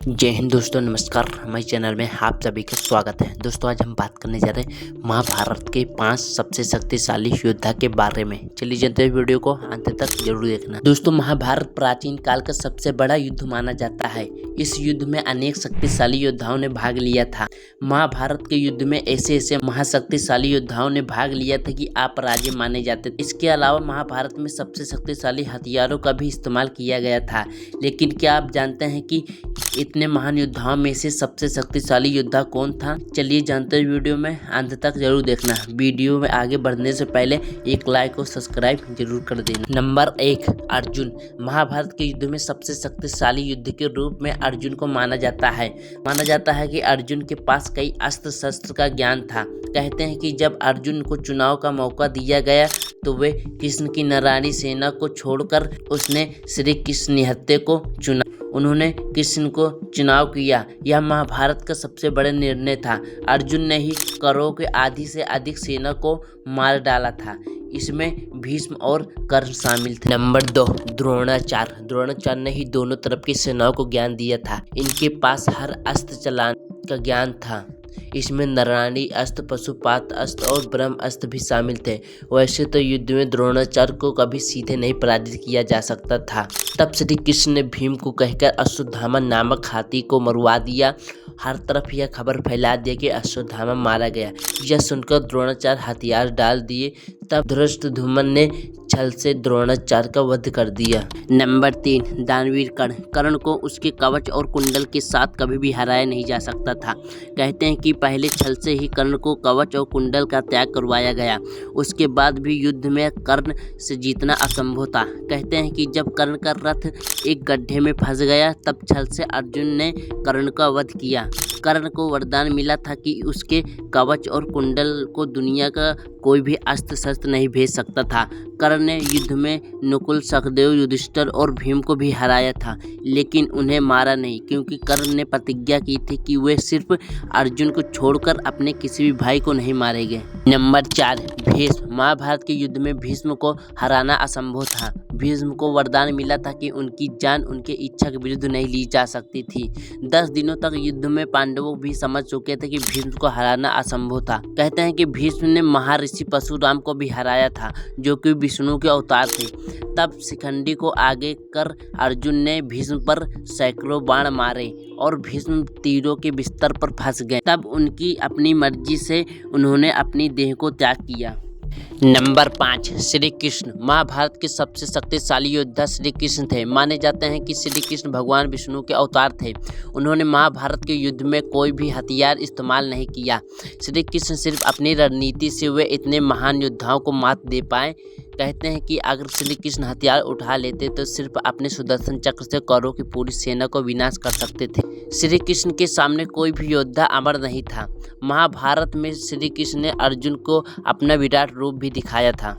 जय हिंद दोस्तों, नमस्कार। हमारे चैनल में आप सभी का स्वागत है। दोस्तों आज हम बात करने जा रहे हैं महाभारत के 5 सबसे शक्तिशाली योद्धा के बारे में। चलिए जानते हैं, वीडियो को अंत तक जरूर देखना। दोस्तों महाभारत प्राचीन काल का सबसे बड़ा युद्ध माना जाता है। इस युद्ध में अनेक शक्तिशाली योद्धाओं ने भाग लिया था। महाभारत के युद्ध में ऐसे महाशक्तिशाली योद्धाओं ने भाग लिया था कि अपराजय माने जाते थे। इसके अलावा महाभारत में सबसे शक्तिशाली हथियारों का भी इस्तेमाल किया गया था। लेकिन क्या आप जानते हैं कि इतने महान योद्धाओं में से सबसे शक्तिशाली योद्धा कौन था? चलिए जानते हैं, वीडियो में अंत तक जरूर देखना। वीडियो में आगे बढ़ने से पहले एक लाइक और सब्सक्राइब जरूर कर देना। नंबर 1, अर्जुन। महाभारत के युद्ध में सबसे शक्तिशाली युद्ध के रूप में अर्जुन को माना जाता है कि अर्जुन के पास कई अस्त्र शस्त्र का ज्ञान था। कहते हैं कि जब अर्जुन को चुनाव का मौका दिया गया तो वे कृष्ण की नारायणी सेना को छोड़कर उसने श्री कृष्ण निहत्थे को चुना। उन्होंने कृष्ण को चुनाव किया। यह महाभारत का सबसे बड़ा निर्णय था। अर्जुन ने ही कौरवों के आधी से अधिक सेना को मार डाला था। इसमें भीष्म और कर्ण शामिल थे। नंबर 2, द्रोणाचार्य। द्रोणाचार्य ने ही दोनों तरफ की सेनाओं को ज्ञान दिया था। इनके पास हर अस्त्र चलाने का ज्ञान था। इसमें नारायणी अस्त्र, पशुपात अस्त्र और ब्रह्म अस्त्र भी शामिल थे। वैसे तो युद्ध में द्रोणाचार्य को कभी सीधे नहीं पराजित किया जा सकता था। तब श्री कृष्ण ने भीम को कहकर अश्वत्थामा नामक हाथी को मरवा दिया। हर तरफ यह खबर फैला दिया कि अश्वत्थामा मारा गया। यह सुनकर द्रोणाचार्य हथियार डाल दिए। तब धृष्टद्युम्न ने छल से द्रोणाचार्य का वध कर दिया। नंबर 3, दानवीर कर्ण। कर्ण को उसके कवच और कुंडल के साथ कभी भी हराया नहीं जा सकता था। कहते हैं कि पहले छल से ही कर्ण को कवच और कुंडल का त्याग करवाया गया। उसके बाद भी युद्ध में कर्ण से जीतना असंभव था। कहते हैं कि जब कर्ण का रथ एक गड्ढे में फंस गया तब छल से अर्जुन ने कर्ण का वध किया। कर्ण को वरदान मिला था कि उसके कवच और कुंडल को दुनिया का कोई भी अस्त्र शस्त्र नहीं भेज सकता था। कर्ण ने युद्ध में नकुल, सहदेव, युधिष्ठिर और भीम को भी हराया था, लेकिन उन्हें मारा नहीं, क्योंकि कर्ण ने प्रतिज्ञा की थी कि वे सिर्फ अर्जुन को छोड़कर अपने किसी भी भाई को नहीं मारेंगे। नंबर 4, भीष्म। महाभारत के युद्ध में भीष्म को हराना असंभव था। भीष्म को वरदान मिला था कि उनकी जान उनके इच्छा के विरुद्ध नहीं ली जा सकती थी। 10 दिनों तक युद्ध में पांडवों भी समझ चुके थे कि भीष्म को हराना असंभव था। कहते हैं कि भीष्म ने महर्षि परशुराम को भी हराया था, जो कि विष्णु के अवतार थे। तब शिखंडी को आगे कर अर्जुन ने भीष्म पर सैकड़ों बाण मारे और भीष्म तीरों के बिस्तर पर फंस गए। तब उनकी अपनी मर्जी से उन्होंने अपनी देह को त्याग किया। नंबर 5, श्री कृष्ण। महाभारत के सबसे शक्तिशाली योद्धा श्री कृष्ण थे। माने जाते हैं कि श्री कृष्ण भगवान विष्णु के अवतार थे। उन्होंने महाभारत के युद्ध में कोई भी हथियार इस्तेमाल नहीं किया। श्री कृष्ण सिर्फ अपनी रणनीति से वे इतने महान योद्धाओं को मात दे पाए। कहते हैं कि अगर श्री कृष्ण हथियार उठा लेते तो सिर्फ अपने सुदर्शन चक्र से कौरवों की पूरी सेना को विनाश कर सकते थे। श्री कृष्ण के सामने कोई भी योद्धा अमर नहीं था। महाभारत में श्री कृष्ण ने अर्जुन को अपना विराट रूप भी दिखाया था।